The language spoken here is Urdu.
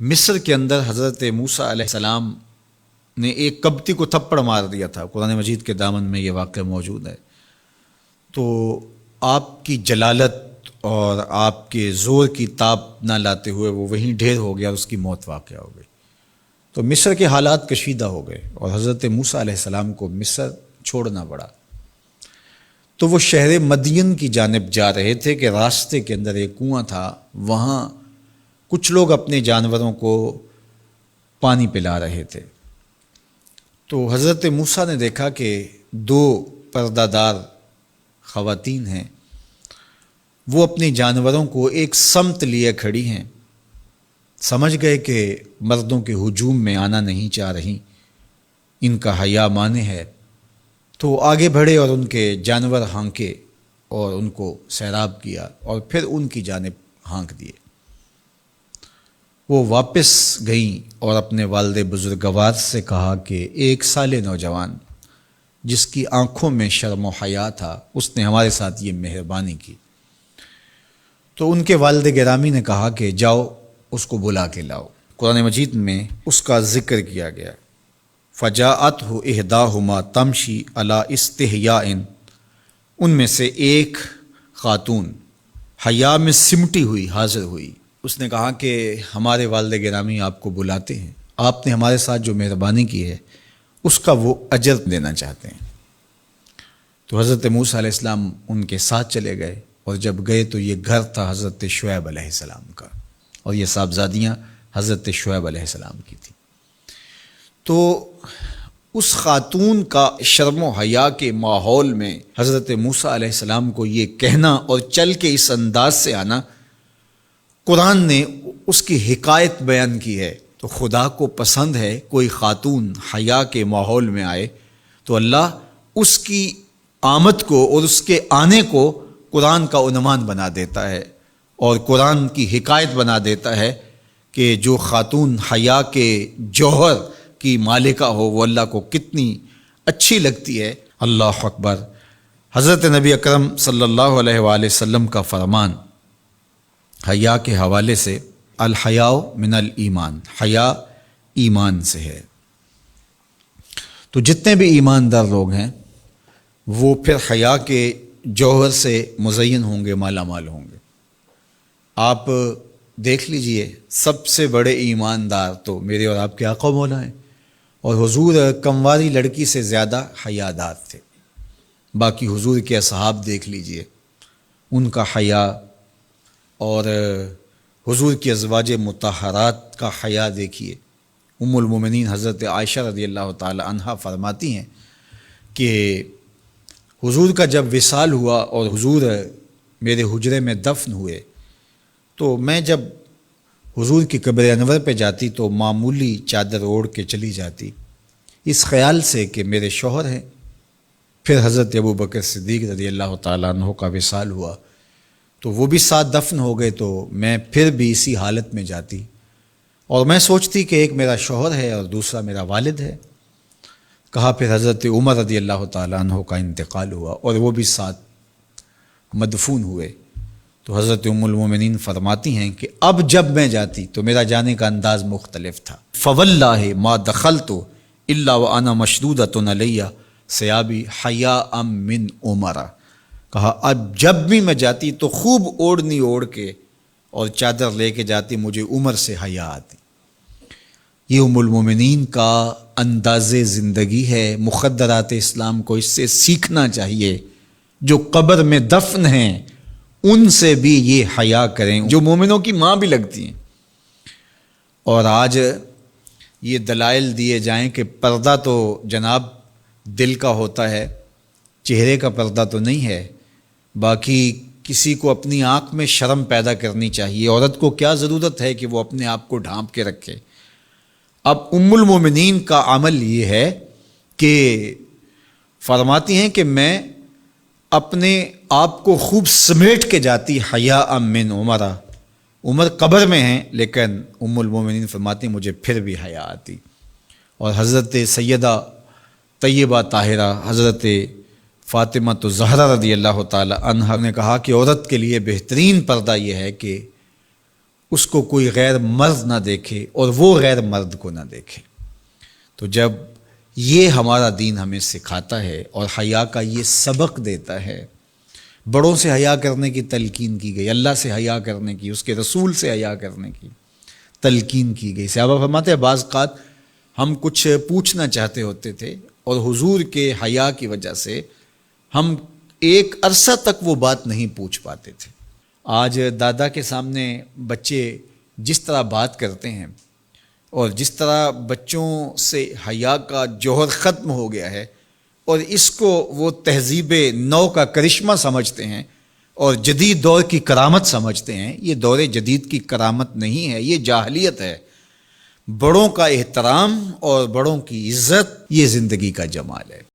مصر کے اندر حضرت موسیٰ علیہ السلام نے ایک کبتی کو تھپڑ مار دیا تھا۔ قرآن مجید کے دامن میں یہ واقعہ موجود ہے۔ تو آپ کی جلالت اور آپ کے زور کی تاب نہ لاتے ہوئے وہ وہیں ڈھیر ہو گیا اور اس کی موت واقع ہو گئی۔ تو مصر کے حالات کشیدہ ہو گئے اور حضرت موسیٰ علیہ السلام کو مصر چھوڑنا پڑا۔ تو وہ شہر مدین کی جانب جا رہے تھے کہ راستے کے اندر ایک کنواں تھا، وہاں کچھ لوگ اپنے جانوروں کو پانی پلا رہے تھے۔ تو حضرت موسیٰ نے دیکھا کہ دو پردہ دار خواتین ہیں، وہ اپنے جانوروں کو ایک سمت لیے کھڑی ہیں۔ سمجھ گئے کہ مردوں کے ہجوم میں آنا نہیں چاہ رہی، ان کا حیا مانے ہے۔ تو آگے بڑھے اور ان کے جانور ہانکے اور ان کو سیراب کیا اور پھر ان کی جانب ہانک دیے۔ وہ واپس گئیں اور اپنے والد بزرگوار سے کہا کہ ایک سال نوجوان جس کی آنکھوں میں شرم و حیا تھا، اس نے ہمارے ساتھ یہ مہربانی کی۔ تو ان کے والد گرامی نے کہا کہ جاؤ اس کو بلا کے لاؤ۔ قرآن مجید میں اس کا ذکر کیا گیا۔ فجاءتہ احداہما تمشی علی استحیاء، ان میں سے ایک خاتون حیا میں سمٹی ہوئی حاضر ہوئی۔ اس نے کہا کہ ہمارے والد گرامی آپ کو بلاتے ہیں، آپ نے ہمارے ساتھ جو مہربانی کی ہے اس کا وہ اجر دینا چاہتے ہیں۔ تو حضرت موسیٰ علیہ السلام ان کے ساتھ چلے گئے، اور جب گئے تو یہ گھر تھا حضرت شعیب علیہ السلام کا، اور یہ صاحبزادیاں حضرت شعیب علیہ السلام کی تھیں۔ تو اس خاتون کا شرم و حیا کے ماحول میں حضرت موسیٰ علیہ السلام کو یہ کہنا اور چل کے اس انداز سے آنا، قرآن نے اس کی حکایت بیان کی ہے۔ تو خدا کو پسند ہے کوئی خاتون حیا کے ماحول میں آئے تو اللہ اس کی آمد کو اور اس کے آنے کو قرآن کا عنوان بنا دیتا ہے اور قرآن کی حکایت بنا دیتا ہے کہ جو خاتون حیا کے جوہر کی مالکہ ہو وہ اللہ کو کتنی اچھی لگتی ہے۔ اللہ اکبر۔ حضرت نبی اکرم صلی اللہ علیہ وآلہ وسلم کا فرمان حیا کے حوالے سے، الحیاء من الایمان، حیا ایمان سے ہے۔ تو جتنے بھی ایماندار لوگ ہیں وہ پھر حیا کے جوہر سے مزین ہوں گے، مالا مال ہوں گے۔ آپ دیکھ لیجئے سب سے بڑے ایماندار تو میرے اور آپ کے آقا مولا ہیں، اور حضور کمواری لڑکی سے زیادہ حیادار تھے۔ باقی حضور کے اصحاب دیکھ لیجئے، ان کا حیا اور حضور کی ازواج مطہرات کا حیا دیکھیے۔ ام المومنین حضرت عائشہ رضی اللہ تعالی عنہا فرماتی ہیں کہ حضور کا جب وصال ہوا اور حضور میرے حجرے میں دفن ہوئے تو میں جب حضور کی قبر انور پہ جاتی تو معمولی چادر اوڑھ کے چلی جاتی، اس خیال سے کہ میرے شوہر ہیں۔ پھر حضرت ابوبکر صدیق رضی اللہ تعالیٰ عنہ کا وصال ہوا تو وہ بھی ساتھ دفن ہو گئے، تو میں پھر بھی اسی حالت میں جاتی اور میں سوچتی کہ ایک میرا شوہر ہے اور دوسرا میرا والد ہے۔ کہا پھر حضرت عمر رضی اللہ تعالیٰ عنہ کا انتقال ہوا اور وہ بھی ساتھ مدفون ہوئے۔ تو حضرت ام المومنین فرماتی ہیں کہ اب جب میں جاتی تو میرا جانے کا انداز مختلف تھا۔ فواللہ ما دخلت الا وانا مشدودۃ علی ثیابی حیاء من عمر۔ کہا اب جب بھی میں جاتی تو خوب اوڑھنی اوڑھ کے اور چادر لے کے جاتی، مجھے عمر سے حیا آتی۔ یہ ام المومنین کا انداز زندگی ہے۔ مخدرات اسلام کو اس سے سیکھنا چاہیے۔ جو قبر میں دفن ہیں ان سے بھی یہ حیا کریں، جو مومنوں کی ماں بھی لگتی ہیں۔ اور آج یہ دلائل دیے جائیں کہ پردہ تو جناب دل کا ہوتا ہے، چہرے کا پردہ تو نہیں ہے۔ باقی کسی کو اپنی آنکھ میں شرم پیدا کرنی چاہیے۔ عورت کو کیا ضرورت ہے کہ وہ اپنے آپ کو ڈھانپ کے رکھے؟ اب ام المومنین کا عمل یہ ہے کہ فرماتی ہیں کہ میں اپنے آپ کو خوب سمیٹ کے جاتی حیاء من عمر۔ عمر قبر میں ہیں لیکن ام المومنین فرماتی ہیں مجھے پھر بھی حیا آتی۔ اور حضرت سیدہ طیبہ طاہرہ حضرت فاطمہ الزہرا رضی اللہ تعالی عنہا نے کہا کہ عورت کے لیے بہترین پردہ یہ ہے کہ اس کو کوئی غیر مرد نہ دیکھے اور وہ غیر مرد کو نہ دیکھے۔ تو جب یہ ہمارا دین ہمیں سکھاتا ہے اور حیا کا یہ سبق دیتا ہے، بڑوں سے حیا کرنے کی تلقین کی گئی، اللہ سے حیا کرنے کی، اس کے رسول سے حیا کرنے کی تلقین کی گئی۔ صحابہ فرماتے ہیں بعض اوقات ہم کچھ پوچھنا چاہتے ہوتے تھے اور حضور کے حیا کی وجہ سے ہم ایک عرصہ تک وہ بات نہیں پوچھ پاتے تھے۔ آج دادا کے سامنے بچے جس طرح بات کرتے ہیں اور جس طرح بچوں سے حیا کا جوہر ختم ہو گیا ہے اور اس کو وہ تہذیب نو کا کرشمہ سمجھتے ہیں اور جدید دور کی کرامت سمجھتے ہیں، یہ دور جدید کی کرامت نہیں ہے، یہ جاہلیت ہے۔ بڑوں کا احترام اور بڑوں کی عزت یہ زندگی کا جمال ہے۔